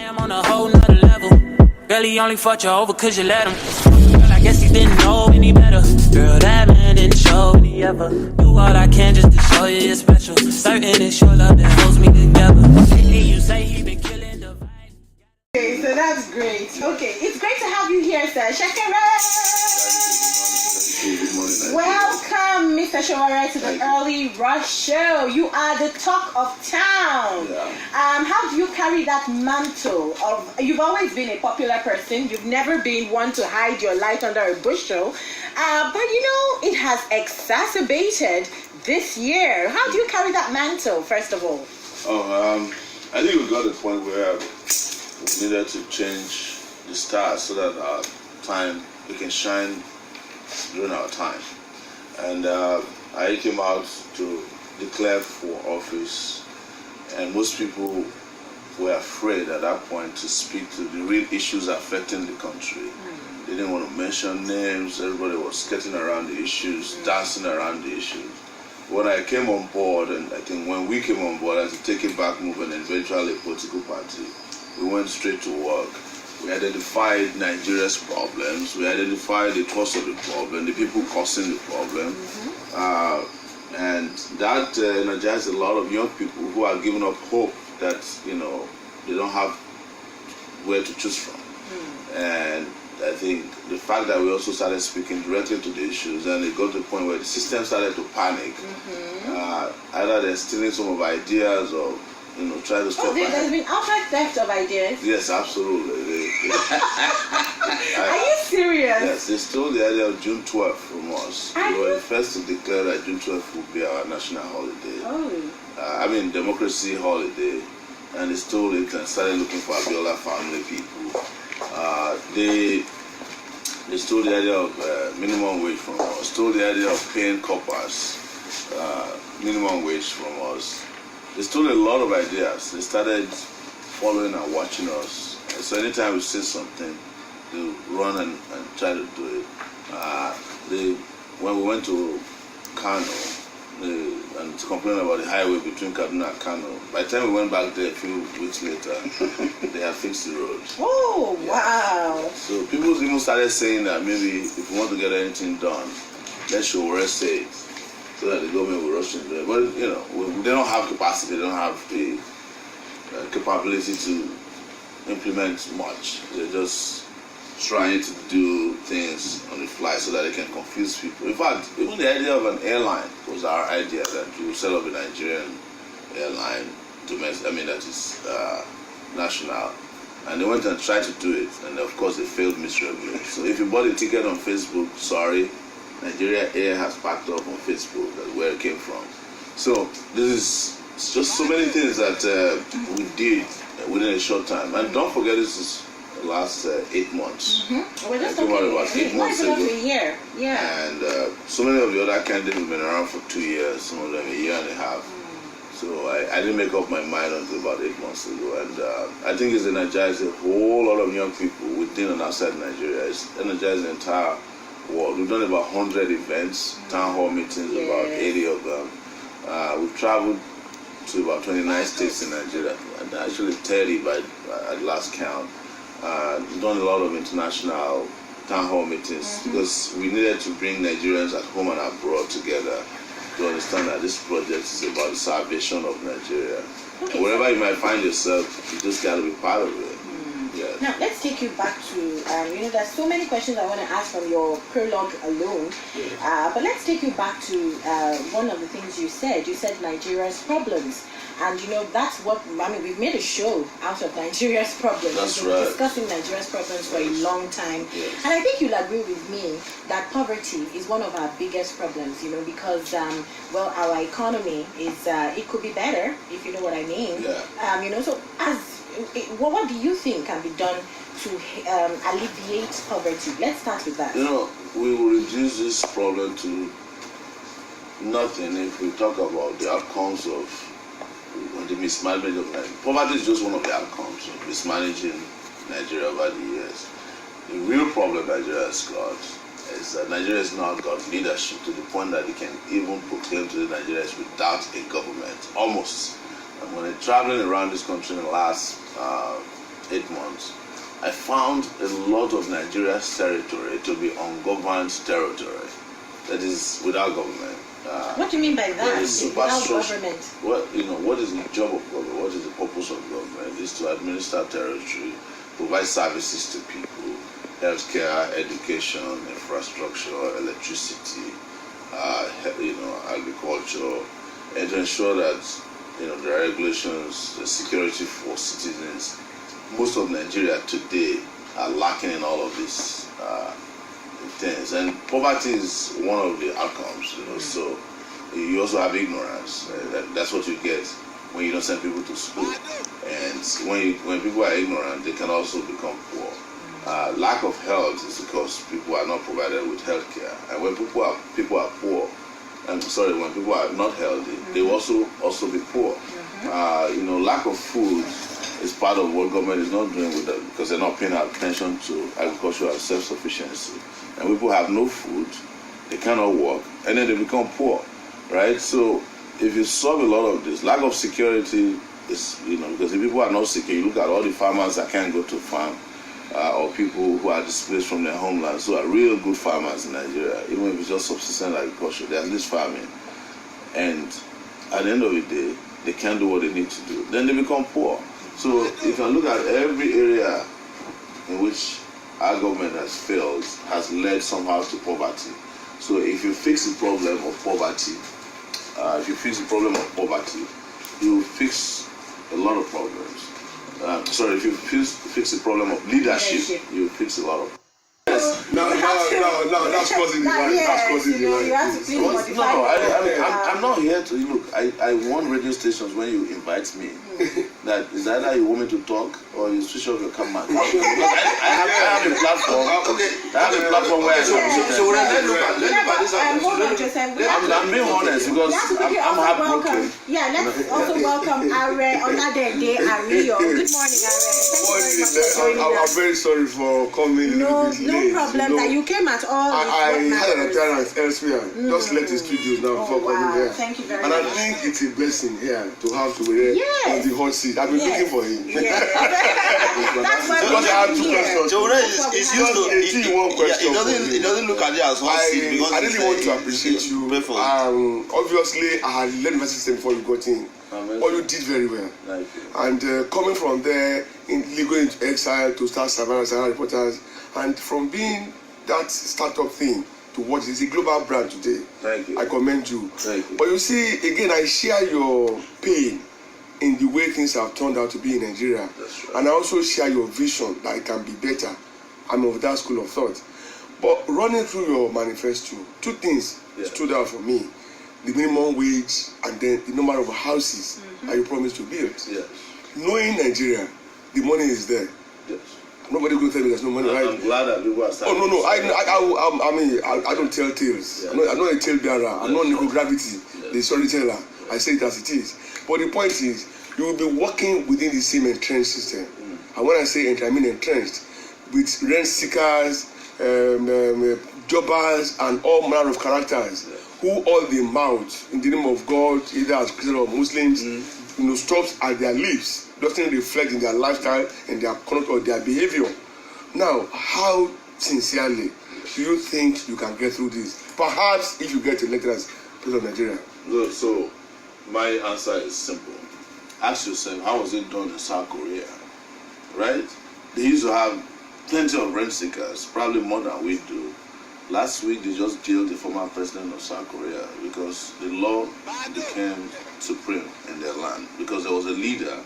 am on a whole nother level. Girl, he only fucked you over cause you let him. Girl, I guess he didn't know any better. Girl, that man didn't show any ever. Do all I can just to show you you're special. Certain it's your love that holds me together. Lately you say he been killing the vibe. Okay, so that's great. Okay, it's great to have you here, sir. Shakira! Welcome, Mr. Sowore, to the Early Rush Show. You are the talk of town. Yeah. How do you carry that mantle of? You've always been a popular person. You've never been one to hide your light under a bushel. But you know, it has exacerbated this year. How do you carry that mantle, first of all? I think we got to the point where we needed to change the stars so that our time, we can shine during our time. And I came out to declare for office, and most people were afraid at that point to speak to the real issues affecting the country. They didn't want to mention names. Everybody was skirting around the issues, dancing around the issues. When I came on board, and I think when we came on board as a Take It Back movement and eventually a political party, we went straight to work. We identified Nigeria's problems. We identified the cause of the problem, the people causing the problem. And that energized a lot of young people who are giving up hope that, you know, they don't have where to choose from. And I think the fact that we also started speaking directly to the issues, and it got to the point where the system started to panic. Either they're stealing some of ideas or, you know, try to stop. There's been outright theft of ideas. Yes, absolutely. Are you serious? Yes, they stole the idea of June 12th from us. We were the first to declare that June 12th would be our national holiday. Democracy holiday. And they stole it and started looking for Abiola family people. They stole the idea of minimum wage from us, stole the idea of paying coppers minimum wage from us. They stole a lot of ideas. They started following and watching us. And so anytime we say something, they run and try to do it. When we went to Kano and complained about the highway between Kaduna and Kano, by the time we went back there a few weeks later, they had fixed the road. Oh, yeah. Wow. So people even started saying that maybe if we want to get anything done, let Sowore say it, so that the government will rush into it. But, you know, they don't have capacity, they don't have the capability to implement much. They're just trying to do things on the fly so that they can confuse people. In fact, even the idea of an airline was our idea, that we would set up a Nigerian airline, that is national. And they went and tried to do it, and of course they failed miserably. So if you bought a ticket on Facebook, sorry, Nigeria Air has packed up on Facebook. That's where it came from. So this is just so many things that we did within a short time. And don't forget, this is the last 8 months. We're just talking about 8 months ago. A year. Yeah. And so many of the other candidates have been around for 2 years, some of them a year and a half. So I didn't make up my mind until about 8 months ago. And I think it's energized a whole lot of young people within and outside Nigeria. It's energized the entire world. We've done about 100 events, town hall meetings, about 80 of them. We've traveled to about 29 states in Nigeria, and actually 30 at last count. We've done a lot of international town hall meetings because we needed to bring Nigerians at home and abroad together to understand that this project is about the salvation of Nigeria. Okay, wherever you might find yourself, you just got to be part of it. Yes. Now, let's take you back to, there's so many questions I want to ask from your prologue alone. But let's take you back to one of the things you said. You said Nigeria's problems. And, that's what, we've made a show out of Nigeria's problems. That's We've been right. discussing Nigeria's problems for a long time. Yes. And I think you'll agree with me that poverty is one of our biggest problems, because, our economy is, it could be better, if you know what I mean. Yeah. So what do you think can be done to alleviate poverty? Let's start with that. We will reduce this problem to nothing if we talk about the outcomes of the mismanagement of Nigeria. Poverty is just one of the outcomes of mismanaging Nigeria over the years. The real problem Nigeria has got is that Nigeria has not got leadership to the point that it can even proclaim to the Nigerians without a government, almost. And when I'm traveling around this country in the last 8 months, I found a lot of Nigeria's territory to be ungoverned territory, that is without government. What do you mean by that? Without government? What is the job of government? What is the purpose of government? Is to administer territory, provide services to people, healthcare, education, infrastructure, electricity, agriculture, and to ensure that there are regulations, the security for citizens. Most of Nigeria today are lacking in all of these things, and poverty is one of the outcomes. So you also have ignorance. That's what you get when you don't send people to school, and when people are ignorant, they can also become poor. Lack of health is because people are not provided with health care, and when people are poor, when people are not healthy, they will also be poor. Lack of food is part of what government is not doing with them, because they're not paying attention to agricultural self-sufficiency. And people have no food, they cannot work, and then they become poor, right? So if you solve a lot of this, lack of security is, because if people are not secure, you look at all the farmers that can't go to farm, or people who are displaced from their homelands, who are real good farmers in Nigeria, even if it's just subsistence agriculture, they're at least farming. And at the end of the day, they can't do what they need to do. Then they become poor. So you can look at every area in which our government has failed, has led somehow to poverty. So if you fix the problem of poverty, you will fix a lot of problems. If you fix the problem of leadership, you will fix a lot of. No, that's causing the line. That's causing the line. You have to please modify. I'm not here to look. I want radio stations when you invite me. That is either you want me to talk or you switch off your camera. I have a platform. I have a platform where so let's look at this. Hold on, Joseph. I'm being honest because I'm heartbroken. Yeah, let's also welcome Are Onadende Ariyo. Good morning, Are. I'm very sorry for coming. No problem. That you came at all. I had an appearance elsewhere. Just left the studio now before coming here. Thank you very much. much. And I think it's a blessing here to have to be here on the hot seat. I've been looking for him. Yeah. That's why because I have 2 questions. Sowore is used to it doesn't look at it as hot seat because I really want to appreciate you. Obviously, I had learned the system before you got in. But you did very well. And coming from there, legal into exile to start surveillance and reporters, and from being that startup thing to what is a global brand today. Thank you. I commend you. Thank you. But you see, again, I share your pain in the way things have turned out to be in Nigeria. That's right. And I also share your vision that it can be better. I'm of that school of thought. But running through your manifesto, 2 things stood out for me. The minimum wage and then the number of houses that you promised to build. Yes. Knowing Nigeria, the money is there. Yes. Nobody going to tell me there's no money, right? I'm glad that people are starting. Oh, no. I don't tell tales. Yeah. I'm not a tale bearer. I'm not Nico Gravity, Yeah. the storyteller. I say it as it is. But the point is, you will be working within the same entrenched system. And when I say I mean entrenched, with rent seekers, jobbers, and all manner of characters, who all they mouth in the name of God, either as Christians or Muslims, stops at their lips, doesn't reflect in their lifestyle and their conduct or their behavior. Now, how sincerely do you think you can get through this? Perhaps if you get elected as president of Nigeria. So my answer is simple. Ask yourself, how was it done in South Korea? Right? They used to have plenty of rent seekers, probably more than we do. Last week, they just killed the former president of South Korea because the law became supreme in their land. Because there was a leader,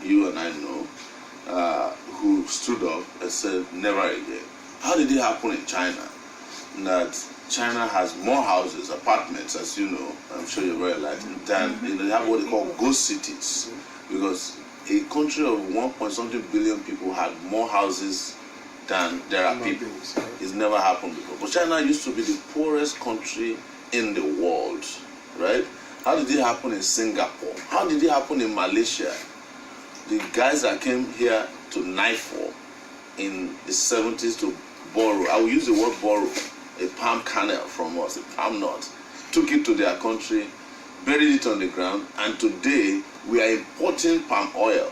you and I know, who stood up and said, never again. How did it happen in China? That China has more houses, apartments, as you know, I'm sure you're very enlightened, than they have what they call ghost cities. Because a country of 1.something billion people had more houses than there are people. It's never happened before. But China used to be the poorest country in the world, right? How did it happen in Singapore? How did it happen in Malaysia? The guys that came here to NIFO in the 70s to borrow, I will use the word borrow, a palm kernel from us, a palm nut, took it to their country, buried it on the ground, and today we are importing palm oil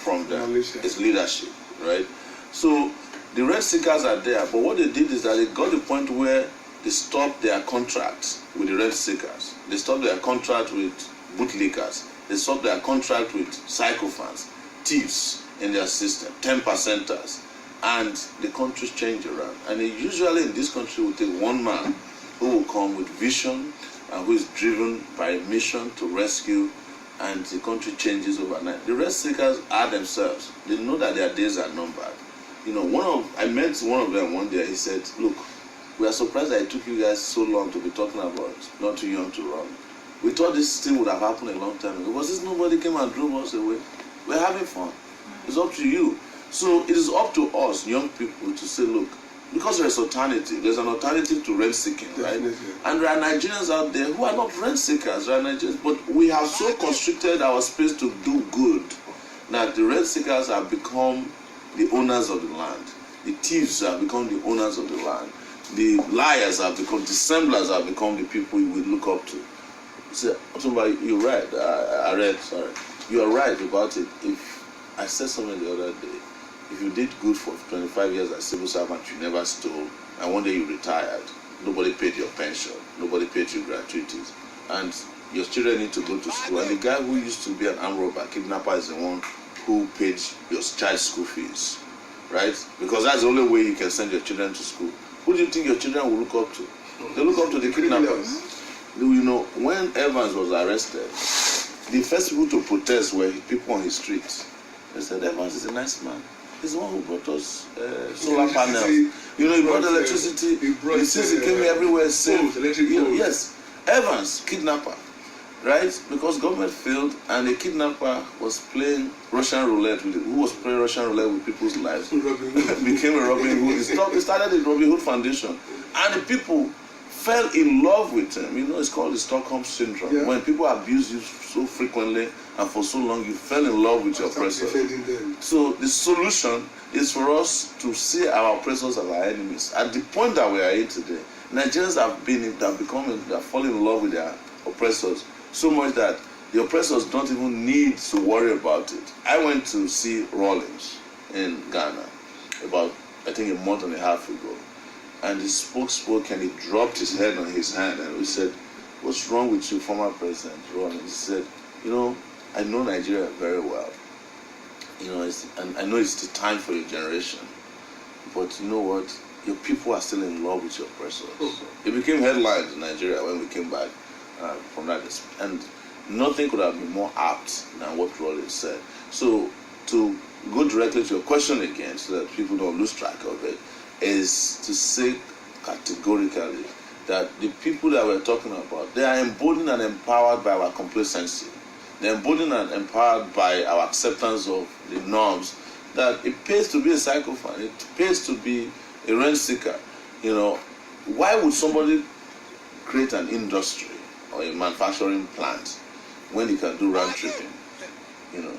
from them. It's leadership, right? So the rent seekers are there, but what they did is that they got to the point where they stopped their contracts with the rent seekers. They stopped their contract with bootlickers. They stopped their contract with psychophants, thieves in their system, 10%ers. And the country changed around. And usually in this country will take one man who will come with vision and who is driven by a mission to rescue, and the country changes overnight. The rest seekers are themselves. They know that their days are numbered. You know, I met one of them one day. He said, "Look, we are surprised that it took you guys so long to be talking about not too young to run. We thought this thing would have happened a long time ago. Because since nobody came and drove us away, we're having fun. It's up to you." So it is up to us, young people, to say, look, because there's alternative, there's an alternative to rent seeking, right? And there are Nigerians out there who are not rent seekers, there are Nigerians, but we have so constricted our space to do good that the rent seekers have become the owners of the land. The thieves have become the owners of the land. The liars have become, dissemblers have become the people you will look up to. So, you're right, you are right about it. If I said something the other day, if you did good for 25 years as civil servant, you never stole, and one day you retired, nobody paid your pension, nobody paid you gratuities, and your children need to go to school, and the guy who used to be an armed robber, kidnapper, is the one who paid your child's school fees, right? Because that's the only way you can send your children to school. Who do you think your children will look up to? They look up to the kidnappers. You know, when Evans was arrested, the first people to protest were people on his streets. They said, Evans is a nice man. He's the one who brought us solar panels. You know, he brought electricity. He came everywhere safe. Yes, Evans, kidnapper, right? Because government failed, and the kidnapper was playing Russian roulette with it. Who was playing Russian roulette with people's lives? Became a Robin Hood. He started the Robin Hood Foundation, and the people fell in love with him. You know, it's called the Stockholm Syndrome. Yeah. When people abuse you so frequently and for so long, you fell in love with your oppressor. So the solution is for us to see our oppressors as our enemies. At the point that we are in today, Nigerians have fallen in love with their oppressors so much that the oppressors don't even need to worry about it. I went to see Rawlings in Ghana about, I think, a month and a half ago. And he spoke and he dropped his head on his hand and we said, "What's wrong with you, former President Rawlings?" He said, "You know, I know Nigeria very well. You know, and I know it's the time for your generation. But you know what? Your people are still in love with your oppressors." It became headlines in Nigeria when we came back from that. And nothing could have been more apt than what Rawlings said. So to go directly to your question again, so that people don't lose track of it, is to say categorically that the people that we're talking about, they are emboldened and empowered by our complacency. They're emboldened and empowered by our acceptance of the norms, that it pays to be a psychophant, it pays to be a rent seeker. You know, why would somebody create an industry or a manufacturing plant when he can do round tripping? You know,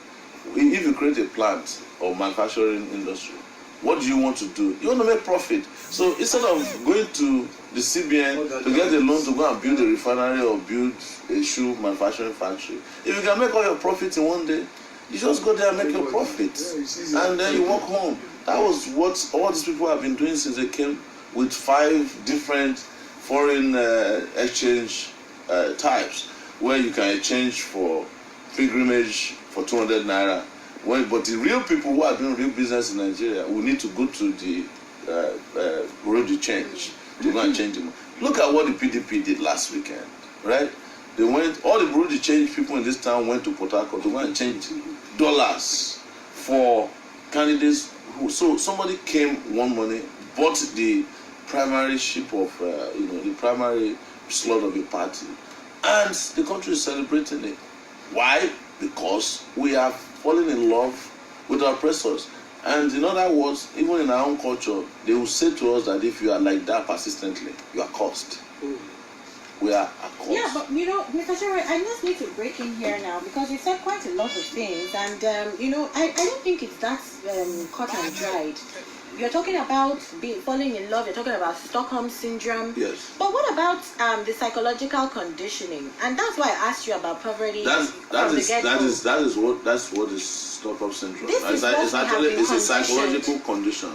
if you create a plant or manufacturing industry, what do you want to do? You want to make profit. So instead of going to the CBN to get a loan to go and build a refinery or build a shoe manufacturing factory, if you can make all your profits in one day, you just go there and make your profits. And then you walk home. That was what all these people have been doing since they came with 5 different foreign exchange types, where you can exchange for pilgrimage for 200 naira. But the real people who are doing real business in Nigeria will need to go to the road to change to go and change them. Look at what the PDP did last weekend, right? They went, all the road to change people in this town went to Port Harcourt to go and change dollars for candidates who. So somebody came one morning, bought the primary ship of, the primary slot of a party, and the country is celebrating it. Why? Because we have fallen in love with our oppressors. And in other words, even in our own culture, they will say to us that if you are like that persistently, you are cursed. We are cursed. Yeah, but you know, Mr. Sowore, I just need to break in here now because you said quite a lot of things, and I don't think it's that cut and dried. you're talking about falling in love. You're talking about Stockholm syndrome. Yes. But what about the psychological conditioning? And that's why I asked you about poverty. That is what is Stockholm syndrome. It's a psychological condition.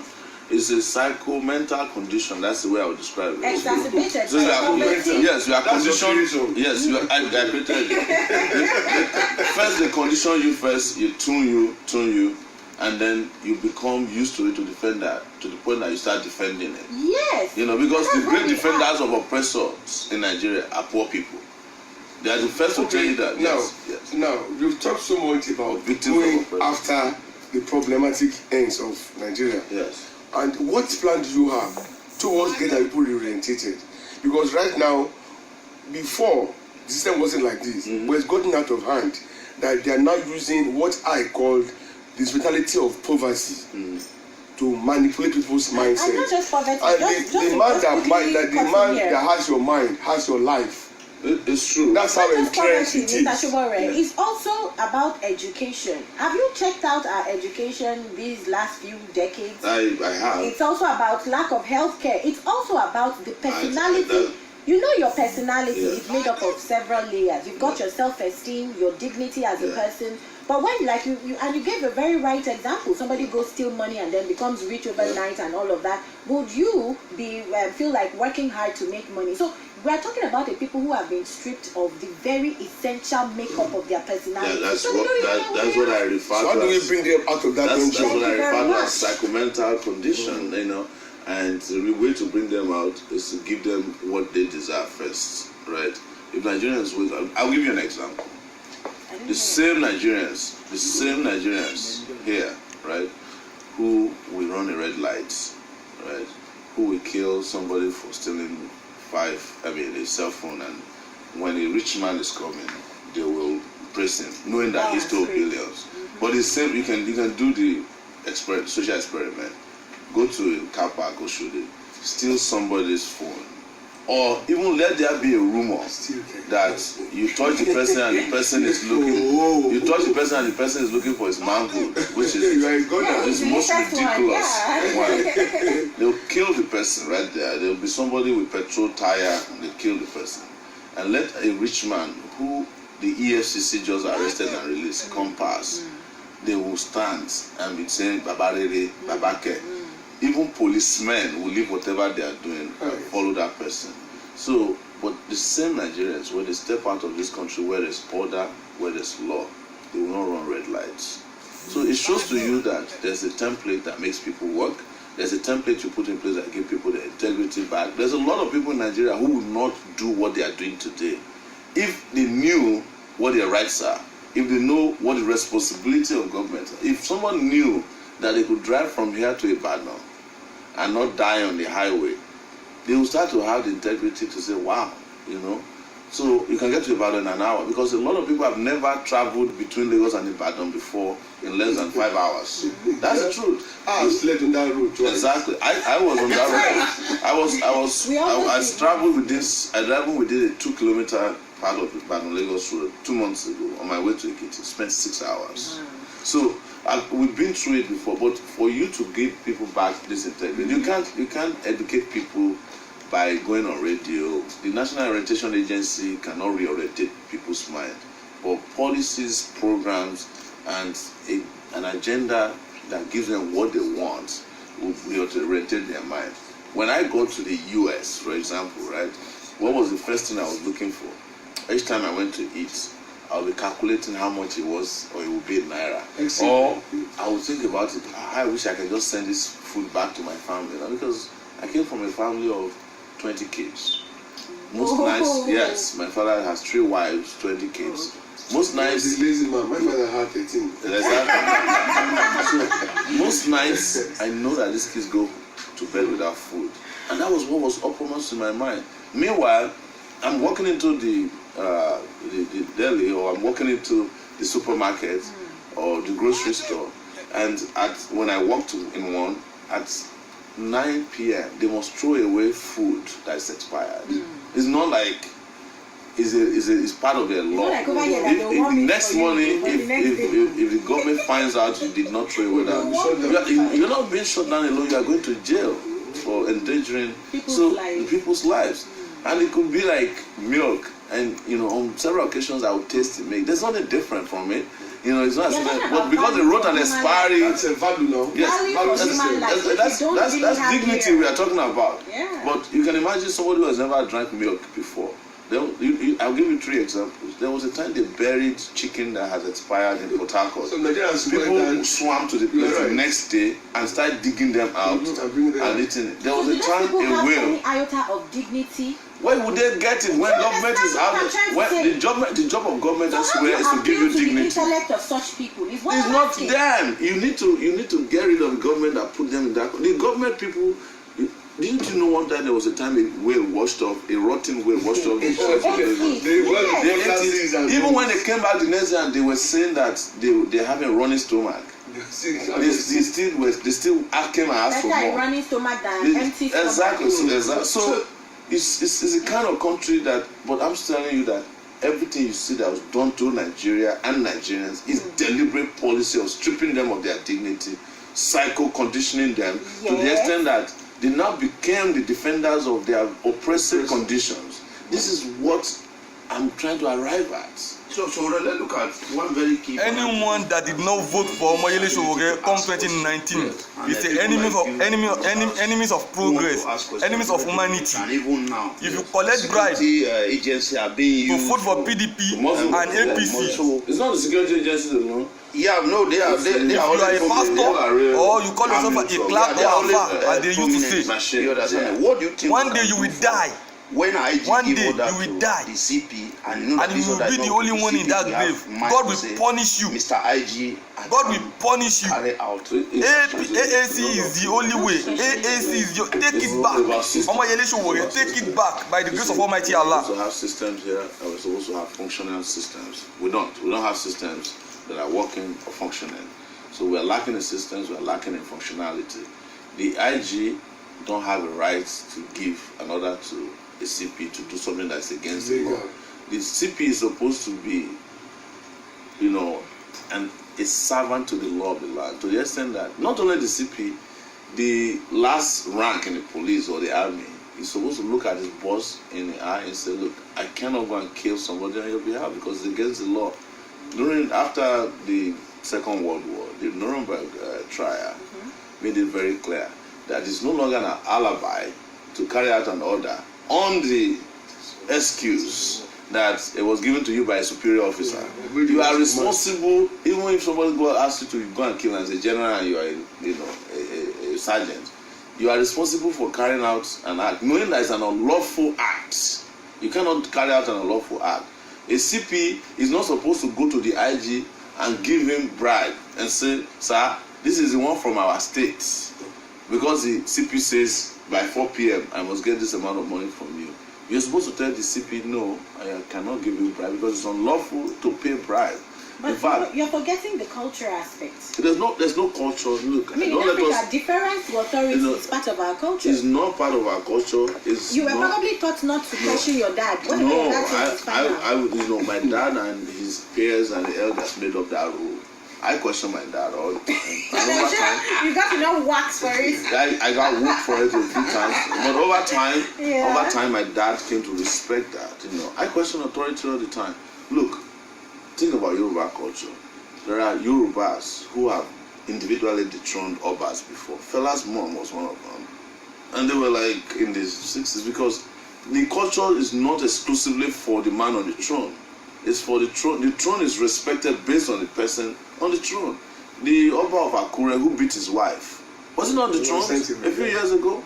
It's a psycho-mental condition. That's the way I would describe it. Exacerbated. So you are conditioned. Yes, you are. I created it. First, they condition you. First, you tune you, and then you become used to it to defend that, to the point that you start defending it. Yes. Because the great defenders of oppressors in Nigeria are poor people. They are the first to tell you that. Yes. Now, you've talked so much about going after the problematic ends of Nigeria. Yes. And what plan do you have towards getting people reorientated? Because right now, before, the system wasn't like this. But it's gotten out of hand that they are now using what I call this mentality of poverty to manipulate people's mindset. And not just poverty. And the man that has your mind has your life. It's true. That's how entrenched it is. Mr. Sowore, it's also about education. Have you checked out our education these last few decades? I have. It's also about lack of healthcare. It's also about the personality. You know, your personality is made up of several layers. You've got your self-esteem, your dignity as a person. But when, like you gave a very right example, somebody goes steal money and then becomes rich overnight and all of that. Would you be feel like working hard to make money? So we are talking about the people who have been stripped of the very essential makeup of their personality. Yeah, that's what I refer to. So how do we bring them out of that? That's what I refer to as psychomental condition. And the way to bring them out is to give them what they deserve first, right? If Nigerians will, I'll give you an example. The same Nigerians here, right, who will run a red light, right, who will kill somebody for stealing a cell phone, and when a rich man is coming, they will praise him, knowing that he stole billions. But the same, you can do the social experiment. Go to a car park or shoot it, steal somebody's phone, or even let there be a rumor that you touch the person and the person is looking. You touch the person and the person is looking for his manhood, which is the most ridiculous one. They'll kill the person right there. There'll be somebody with petrol tire and they kill the person. And let a rich man who the EFCC just arrested and released come pass. They will stand and be saying Babarere, Babake. Even policemen will leave whatever they are doing and follow that person. So, but the same Nigerians, when they step out of this country where there's order, where there's law, they will not run red lights. So it shows to you that there's a template that makes people work. There's a template you put in place that give people their integrity back. There's a lot of people in Nigeria who will not do what they are doing today if they knew what their rights are, if they know what the responsibility of government is. If someone knew that they could drive from here to Ibadan and not die on the highway, they will start to have the integrity to say, wow, So you can get to Ibadan in an hour, because a lot of people have never traveled between Lagos and Ibadan before in less than 5 hours. That's the truth. I slept on that road twice. Exactly. I was on that road. I traveled with this. I traveled within a 2-kilometer part of Ibadan Lagos road 2 months ago on my way to Ekiti. Spent 6 hours. So we've been through it before, but for you to give people back this integrity, you can't educate people by going on radio. The National Orientation Agency cannot reorientate people's mind, but policies, programs, and an agenda that gives them what they want will reorientate their mind. When I go to the US, for example, right, what was the first thing I was looking for? Each time I went to eat, I'll be calculating how much it was, or it would be in Naira. Or I would think about it, I wish I could just send this food back to my family. Because I came from a family of 20 kids. Most nights, yes, my father has 3 wives, 20 kids. Most nights, he's a lazy man. My father had 13. So most nights, I know that these kids go to bed without food, and that was what was uppermost in my mind. Meanwhile, I'm walking into the deli, or I'm walking into the supermarket or the grocery store, and when I walked in one at 9 p.m. they must throw away food that is expired. It's not like is part of their law. Like over here, if the next morning, if the government finds out you did not throw away that, you're not being shut down alone. You are going to jail for endangering people's lives. And it could be like milk, and on several occasions I would taste the milk. There's nothing different from it. It's not but because they wrote an expiry. That's a value now. Yes, that's dignity we are talking about. Yeah. But you can imagine somebody who has never drank milk before. I'll give you 3 examples. There was a time they buried chicken that has expired in Port Harcourt. People swam to the place the next day and started digging them out and eating it. There was a time a whale. Any iota of dignity? Where would they get it when government is out there? When the job of government elsewhere is to give you dignity. The intellect of such people is what it's not them. You need to get rid of the government that put them in that. The government people. Didn't you know one time there was a time a whale washed off, a rotten whale washed off the shores of Lagos? Even when they came back the next day and they were saying that they have a running stomach. They still came and asked for more. Running stomach than empty stomach. Exactly. So it's a kind of country that, but I'm telling you that everything you see that was done to Nigeria and Nigerians is deliberate policy of stripping them of their dignity, psycho-conditioning them to the extent that they now became the defenders of their oppressive conditions. This is what I'm trying to arrive at. So let's look at one very key. Anyone that did not vote for Omoyele Sowore come 2019 is the enemies of progress, enemies of humanity. And even now, if you collect bribe agency are being used to vote for PDP and APC, so it's not the security agencies alone. Yeah, no, they are. If you are a pastor or you call yourself a clerk or a far, as they used to say, what do you think? one day you will die. When one day you will die, the CP and you will be the only one in that grave. God will punish you. Mr. IG, God will punish you. Carry out. AAC is the only way. AAC is your take it back. Omoyele Sowore, take it back by the grace of Almighty Allah. We also have systems here, and we also have functional systems. We don't have systems that are working or functioning. So we are lacking in systems. We are lacking in functionality. The IG don't have a right to give an order to a CP to do something that's against the law. The CP is supposed to be, a servant to the law of the land, to the extent that not only the CP, the last rank in the police or the army is supposed to look at his boss in the eye and say, look, I cannot go and kill somebody on your behalf because it's against the law. After the Second World War, the Nuremberg trial made it very clear that it's no longer an alibi to carry out an order on the excuse that it was given to you by a superior officer. You are responsible, even if somebody asks you to go and kill as a general and you are a sergeant. You are responsible for carrying out an act, knowing that it's an unlawful act. You cannot carry out an unlawful act. A CP is not supposed to go to the IG and give him bribe and say, sir, this is the one from our state. Because the CP says by 4 p.m. I must get this amount of money from you. You're supposed to tell the CP, no, I cannot give you bribe because it's unlawful to pay bribe. But in fact, you're forgetting the cultural aspect. There's no culture. Look, in Africa, deference to authority is part of our culture. It's not part of our culture. You were probably taught not to question your dad. What I would, my dad and his peers and the elders made up that rule. I question my dad all the time. You got to know wax for it. I got whooped for it a few times, but over time, my dad came to respect that. I question authority all the time. Look, think about Yoruba culture. There are Yorubas who have individually dethroned Obas before. Fela's mom was one of them, and they were like in the 60s because the culture is not exclusively for the man on the throne. It's for the throne. The throne is respected based on the person on the throne. The Oba of Akure who beat his wife, was it not the throne a few years ago?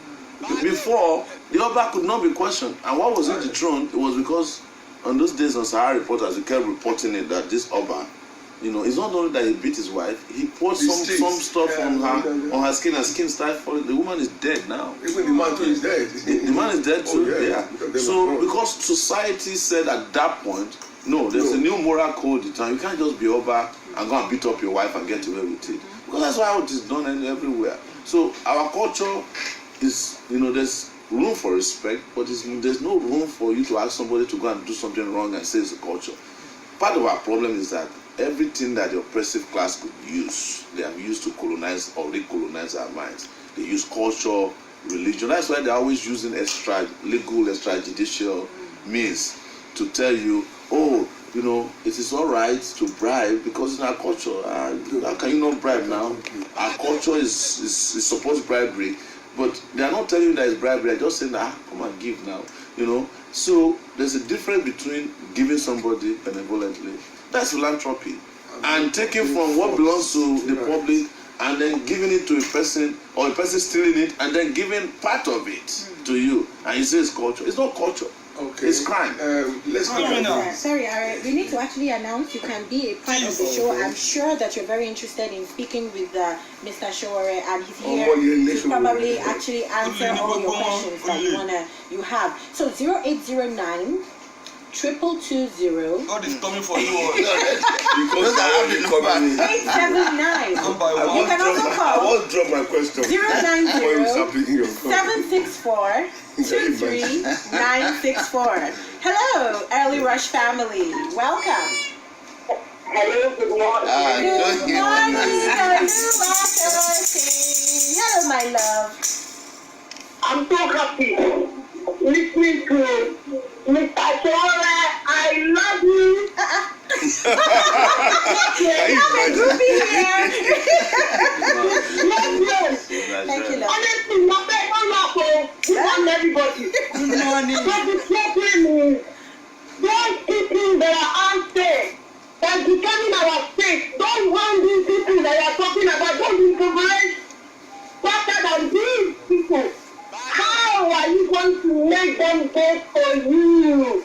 Before, the Oba could not be questioned. And why was it the throne? It was because on those days on Sahara Reporters, we kept reporting it that this Oba, it's not only that he beat his wife, he poured some stuff on her skin, and skin started falling. The woman is dead now. Even the man too is dead. The man is dead too. So because society said at that point, no, there's a new moral code in time. You can't just be Oba and go and beat up your wife and get away with it. Because that's how it is done everywhere. So our culture is, there's room for respect, but there's no room for you to ask somebody to go and do something wrong and say it's a culture. Part of our problem is that everything that the oppressive class could use, they have used to colonize or recolonize our minds. They use culture, religion. That's why they're always using legal, extrajudicial means to tell you, oh, you know, it is all right to bribe because in our culture, how can you not bribe now? Our culture is supposed bribery, but they are not telling you that it's bribery. They're just saying, come and give now, you know. So there's a difference between giving somebody benevolently, that's philanthropy, and taking from what belongs to the public and then giving it to a person, or a person stealing it and then giving part of it to you, and you say it's culture. It's not culture. Okay. It's crime. Let's go now. Sorry, we need to actually announce you can be a part of the show. I'm sure that you're very interested in speaking with Mr. Sowore, and he's here to probably actually answer all your questions that you have. So 0809 222 God is coming for you all. Because I have the coming. 879. You can also I call won't drop my question. 090 764 23964. Hello, Early Rush family. Welcome. Hello, good morning. Good morning. Hello, my love. I'm so happy listening to Mr. Sowore. I love you. I'm a groupie here. Yes. Thank you, love. Honestly, my favorite laugh is everybody. Good morning. But the problem is, those people that are out there that determine our fate, don't want these people that are talking about, those impoverished better than these people. How are you going to make them vote for you?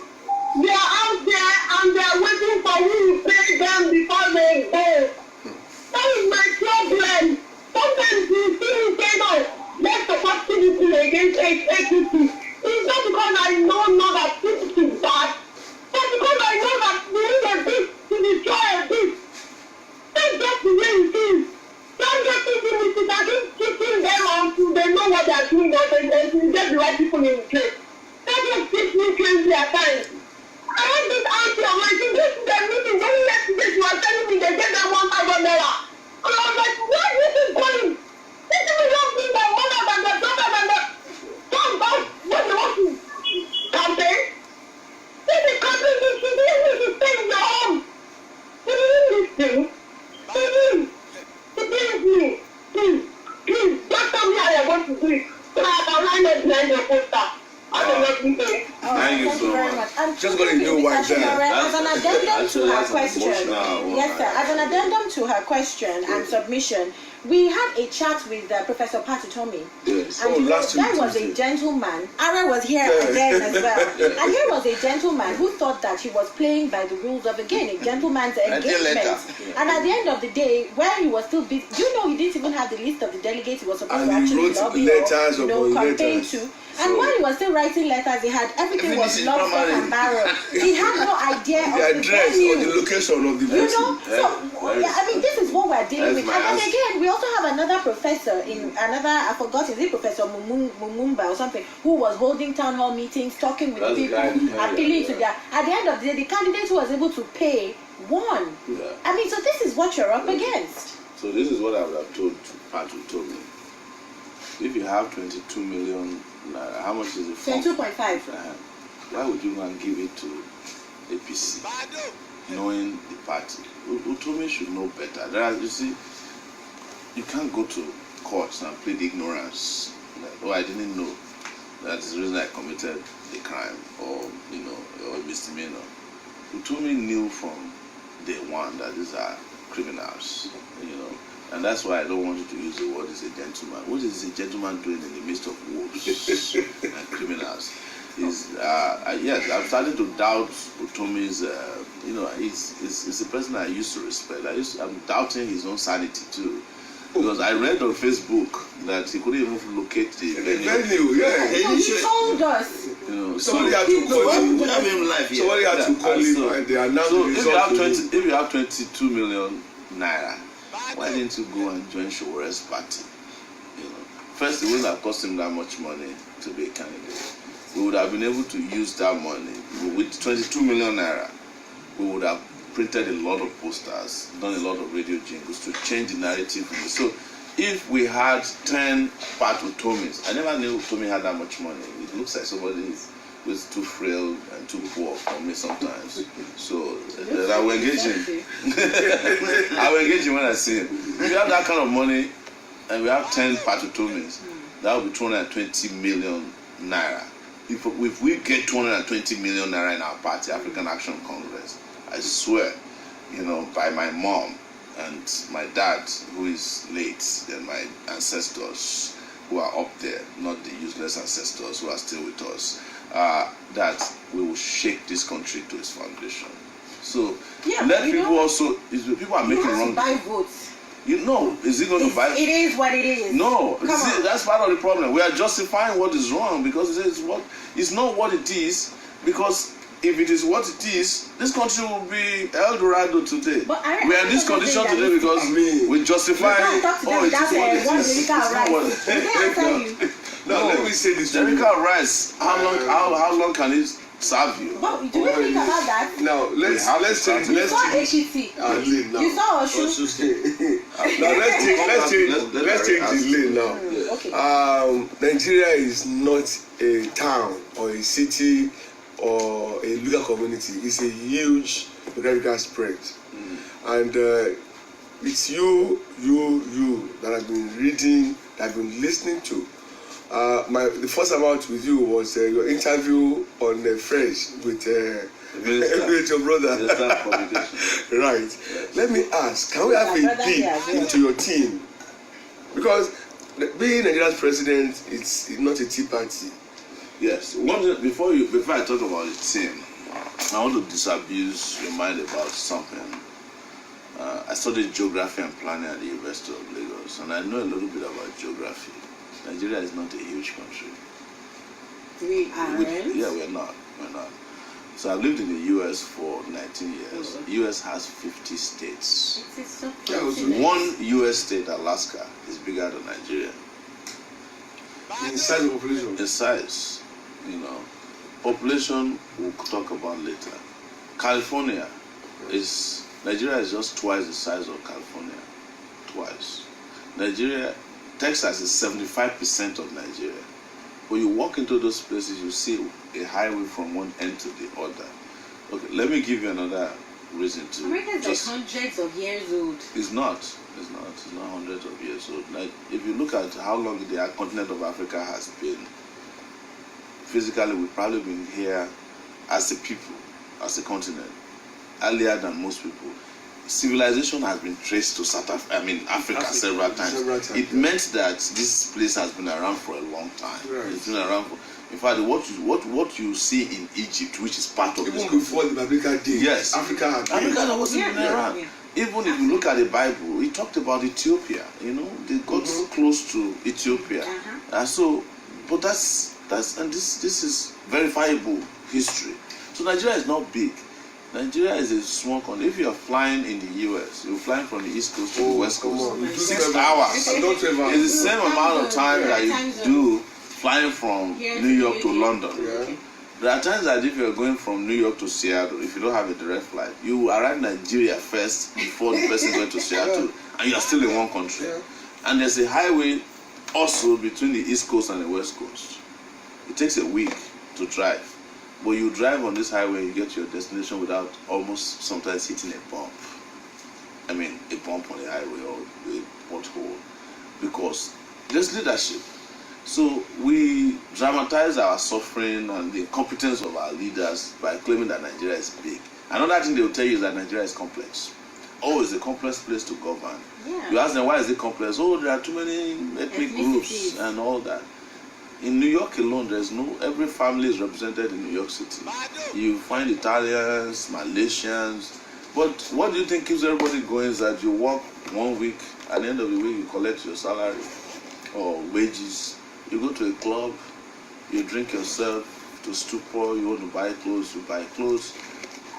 They are out there and they are waiting for you to pay them before they vote. That is my problem. Sometimes you see me say no, let's support PDP against APC. It's not because I know that PDP is bad, but because I know that we need a bit to destroy a bit. That's just the way it is. Don't get people with it. I keep keeping them until they know what they are doing and to get the right people in place. That just keeps me crazy at times. I had this auntie of mine, she goes to their meeting very yesterday, she was telling me they get them 1,000 naira. And I was like, where is this going? This is not being the mother than the daughter than the son, that's what they want to campaign. This is campaign, you should be able to stay in your home. You didn't listen. Please, just tell me how you're going to do it. So I can line up behind your poster. I don't know what to say. Thank you so very much. Just going to do one thing. As an addendum to her That's question, yes, sir. As an addendum to her question and submission, we had a chat with Professor Patutomi. Yes. And last that week, was a gentleman. Ara was here again as well. And here was a gentleman who thought that he was playing by the rules of the game, a gentleman's engagement. And at the end of the day, when he was still busy, you know, he didn't even have the list of the delegates he was supposed to actually lobby or campaign to. And while he was still writing letters, he had everything was locked up and barrel. He had no idea of the address venue. or the location of the You venue. know, I mean, this is what we're dealing with. And then again, we also have another professor I forgot, is it Professor Mumumba or something, who was holding town hall meetings, talking with people, appealing to their. At the end of the day, the candidate who was able to pay won. Yeah. I mean, so this is what you're up against. So this is what I would have told Patu told me. If you have 22 million naira, how much is it? 22.5. Why would you want to give it to APC, knowing the party? Utomi should know better. You see, you can't go to courts and plead ignorance. Oh, I didn't know. That's the reason I committed a crime or a misdemeanor. Utomi knew from day one that these are criminals, and that's why I don't want you to use the word "is a gentleman." What is a gentleman doing in the midst of wolves and criminals? Yes, I'm starting to doubt Utomi's. He's a person I used to respect. I'm doubting his own sanity too, because I read on Facebook that he couldn't even locate the venue. He told us. Somebody had to call him. Somebody had to call him, and they announced the result. If you have 22 million naira, why didn't you go and join Sowore's party? first, it wouldn't have cost him that much money to be a candidate. We would have been able to use that money with 22 million naira. We would have printed a lot of posters, done a lot of radio jingles to change the narrative. So, if we had 10 Pat Utomis, I never knew Utomi had that much money. It looks like somebody who's too frail and too poor for me sometimes. So I will engage him. I will engage him when I see him. If we have that kind of money and we have 10 Pat Utomis, that would be 220 million naira. If we get 220 million naira in our party, African Action Congress, I swear, by my mom and my dad, who is late, and my ancestors who are up there, not the useless ancestors who are still with us, that we will shake this country to its foundation. So let people also, people are making wrong. Buy votes. Is it going to buy? It is what it is. No, that's part of the problem. We are justifying what is wrong because it's not what it is. Because if it is what it is, this country will be El Dorado today. We are in this condition today because we justify. It is Now let me say this. Jericho rice. How long can it serve you? But do you think about that? Now let's change. You saw HET. You saw Oshu. Now let's change this lane now. Okay. Nigeria is not a town or a city or a local community. It's a huge geographical spread, and it's you that have been reading, that have been listening to. The first amount with you was your interview on Fresh with your brother. Right. Let me ask, can we have a peek into your team? Because being Nigeria's president, it's not a tea party. Yes. Before I talk about the team, I want to disabuse your mind about something. I studied geography and planning at the University of Lagos, and I know a little bit about geography. Nigeria is not a huge country. We aren't? We're not. So I've lived in the US for 19 years. The US has 50 states. One US state, Alaska, is bigger than Nigeria. In size of population? In size, Population we'll talk about later. Nigeria is just twice the size of California. Twice. Texas is 75% of Nigeria. When you walk into those places, you see a highway from one end to the other. Okay, let me give you another reason to. America is like hundreds of years old. It's not hundreds of years old. Like if you look at how long the continent of Africa has been, physically we've probably been here as a people, as a continent, earlier than most people. Civilization has been traced to Africa several times. It meant that this place has been around for a long time. Right. It's been around for, in fact, what you see in Egypt, which is part of even before the biblical days, yes, Africa wasn't been around. Yeah. Even if you look at the Bible, it talked about Ethiopia. They got close to Ethiopia. But this is verifiable history. So Nigeria is not big. Nigeria is a small country. If you are flying in the US, you're flying from the East Coast to the West Coast. 6 hours. It's the same amount of time that you do flying from New York to London. Yeah. There are times that if you're going from New York to Seattle, if you don't have a direct flight, you arrive in Nigeria first before the person going to Seattle, and you're still in one country. Yeah. And there's a highway also between the East Coast and the West Coast. It takes a week to drive. But you drive on this highway, you get to your destination without almost sometimes hitting a bump. A bump on the highway or a pothole. Because there's leadership. So we dramatize our suffering and the incompetence of our leaders by claiming that Nigeria is big. Another thing they will tell you is that Nigeria is complex. It's a complex place to govern. Yeah. You ask them, why is it complex? There are too many ethnic groups and all that. In New York alone, every family is represented in New York City. You find Italians, Malaysians, but what do you think keeps everybody going is that you work 1 week, at the end of the week you collect your salary or wages, you go to a club, you drink yourself to stupor, you want to buy clothes, you buy clothes.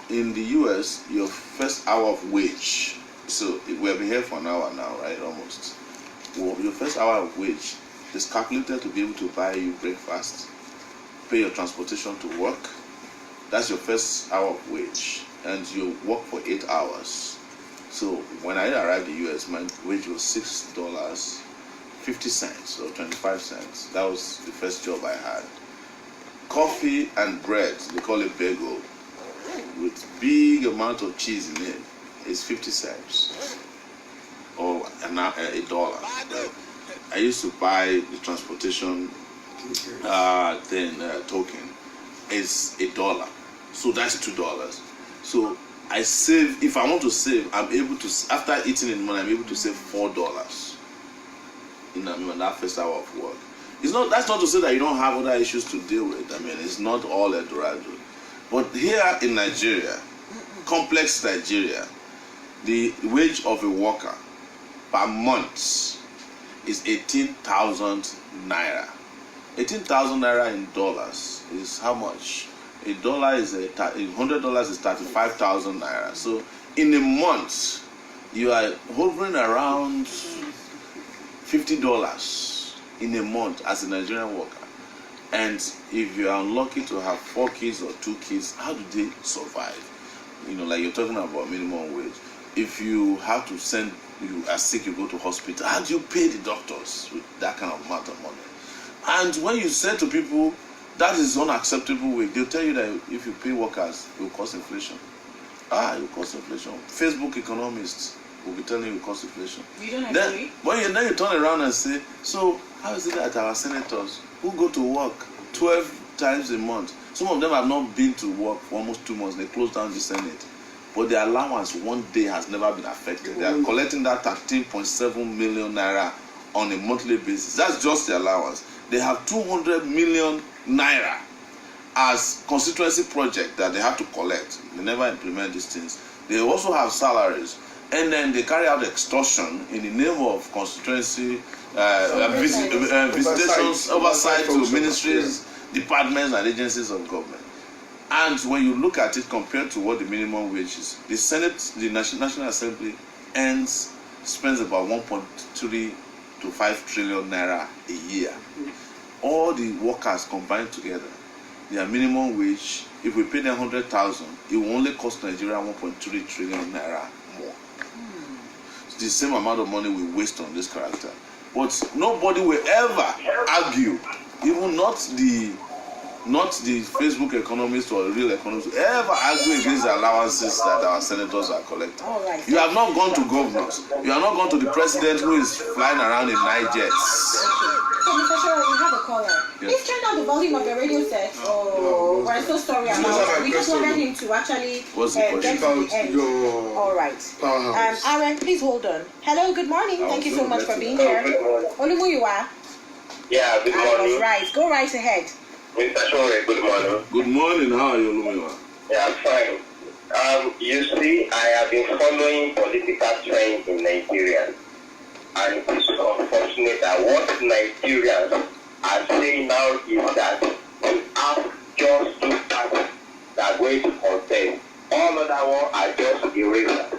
In the US, your first hour of wage, so we have been here for an hour now, right, almost. Well, your first hour of wage is calculated to be able to buy you breakfast, pay your transportation to work. That's your first hour of wage, and you work for 8 hours. So when I arrived in the US, my wage was $6.50 or 25 cents. That was the first job I had. Coffee and bread, they call it bagel, with big amount of cheese in it, is 50 cents or $1. I used to buy the transportation token is $1, so that's $2. So I save. If I want to save, I'm able to. After eating in the morning, I'm able to save $4 in that first hour of work. It's not. That's not to say that you don't have other issues to deal with. I mean, it's not all Eldorado. But here in Nigeria, complex Nigeria, the wage of a worker per month is 18,000 naira. 18,000 naira in dollars is how much? $1 is $100 is 35,000 naira. So in a month, you are hovering around $50 in a month as a Nigerian worker. And if you are unlucky to have 4 kids or 2 kids, how do they survive? You know, like you're talking about minimum wage. If you have to send, you are sick, you go to hospital, how do you pay the doctors with that kind of amount of money? And when you say to people, that is unacceptable wage, they'll tell you that if you pay workers, it will cause inflation. It will cause inflation. Facebook economists will be telling you it will cause inflation. You don't agree? Then you turn around and say, so how is it that our senators who go to work 12 times a month, some of them have not been to work for almost 2 months, they closed down the Senate, but their allowance one day has never been affected. They are collecting that 13.7 million naira on a monthly basis. That's just the allowance. They have 200 million naira as constituency project that they have to collect. They never implement these things. They also have salaries, and then they carry out extortion in the name of constituency visitations, oversight to ministries, departments, and agencies of government. And when you look at it compared to what the minimum wage is, the Senate, the National Assembly, spends about 1.3 to 5 trillion naira a year. All the workers combined together, their minimum wage, if we pay them 100,000, it will only cost Nigeria 1.3 trillion naira more. It's the same amount of money we waste on this character. But nobody will ever argue, even not the Facebook economists or real economists, ever argue against the allowances that our senators are collecting. Right. You have not gone to governors. You have not gone to the president who is flying around in night jets. So, Mr. Sowore, we have a caller. Yes. Please turn down the volume of your radio set. We're so sorry about it. We just wanted him to actually get to the end. All right. Aaron, please hold on. Hello, good morning. Thank you so much for being here. Olumuyiwa. Yeah, good morning. Right. Go right ahead. Mr. Sowore, good morning. Good morning. How are you, Olumuyiwa? Yeah, I'm fine. You see, I have been following political trends in Nigeria. And it is unfortunate that what Nigerians are saying now is that we have just 2 parties that are going to contest. All other ones are just erased.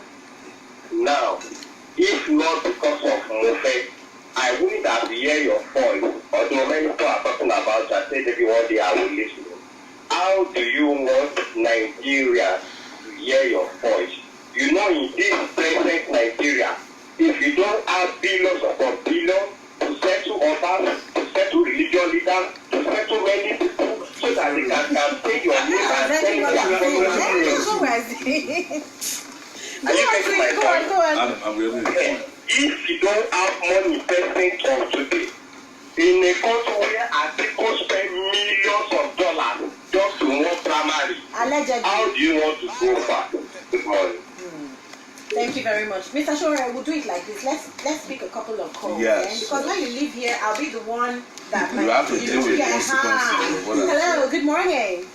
Now, if not because of Mofe, I wouldn't have heard your voice, although many people are talking about that, say maybe one day I will listen. How do you want Nigeria to hear your voice? You know, in this present Nigeria, if you don't have billions upon billions to settle others, to settle religious leaders, to settle many people, so that they can campaign your name and send their Go on. I'm really If you don't have money investment of today, in a country where people spend millions of dollars just to run primary, how do you want to go far? Good morning. Thank you very much. Mr. Sowore, we'll do it like this. Let's pick a couple of calls. Yes. Because when you live here, I'll be the one that You have to deal with consequences. Hello, good morning.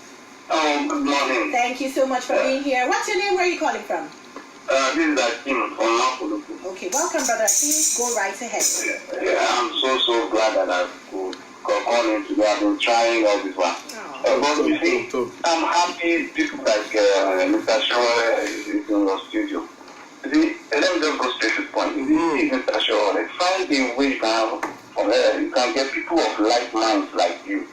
Good morning. Thank you so much for being here. What's your name? Where are you calling from? This is Akim from Napoli. Okay, welcome, brother. Please go right ahead. Yeah, I'm so glad that I could call in today. I've been trying all this while. But you see, I'm happy people like Mr. Sowore is in your studio. See, let me just go straight to the point. Mr. Sowore, find a way now you can get people of like minds like you.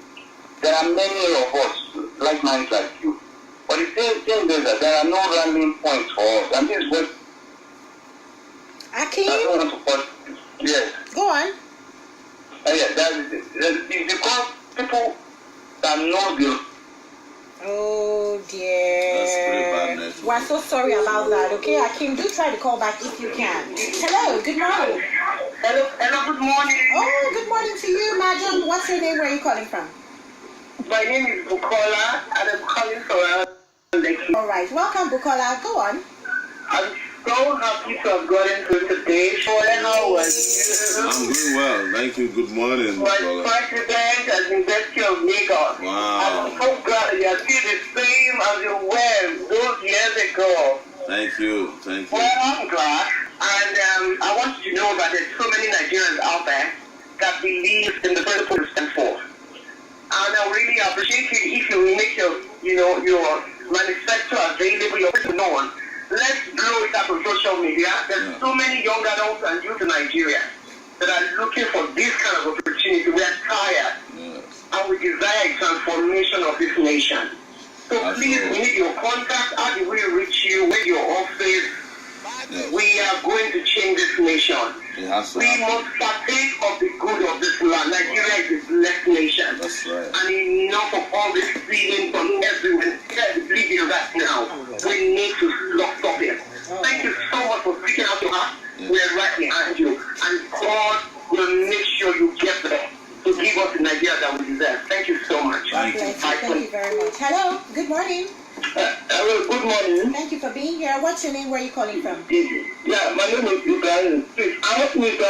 There are many of us like minds like you. But the thing is that there are no landing points for us. And this is what Akim? I don't want to put. Yes. Go on. Yeah, it's because people that know the. Oh That's pretty bad dear. network. We're so sorry about that, okay? Akim, do try to call back if you can. Hello, good morning. Hello, good morning. Oh, good morning to you, madam. What's your name? Where are you calling from? My name is Bukola, and I'm calling from Lekki. All right, welcome, Bukola. Go on. I'm so happy to have gotten through today. How are you? I'm doing well. Thank you. Good morning. My Brother. president at the University of Lagos. Wow. I'm so glad that you are still the same as you were those years ago. Thank you. Thank you. Well, I'm glad. And I want you to know that there's so many Nigerians out there that believe in the principle you stand for. And I really appreciate it if you make your manifesto available, your person known. Let's blow it up on social media. There's so many young adults and youth in Nigeria that are looking for this kind of opportunity. We are tired. Yes. And we desire a transformation of this nation. So please, we need your contact. How do we reach you? With your office? Yes. We are going to change this nation. It has to We happen. must partake of the good of this land. Nigeria is a blessed nation. That's right. And enough of all this feeling from everyone. Let's believe in that now. We need to stop it. Thank you so much for speaking out your heart. We're right behind you. And God will make sure you get there to give us the Nigeria that we deserve. Thank you so much. Thank you. Thank you very much. Hello, good morning. Hello, good morning. Thank you for being here. What's your name? Where are you calling from? Yeah, my name is Ibrahim. Please, I want Mr.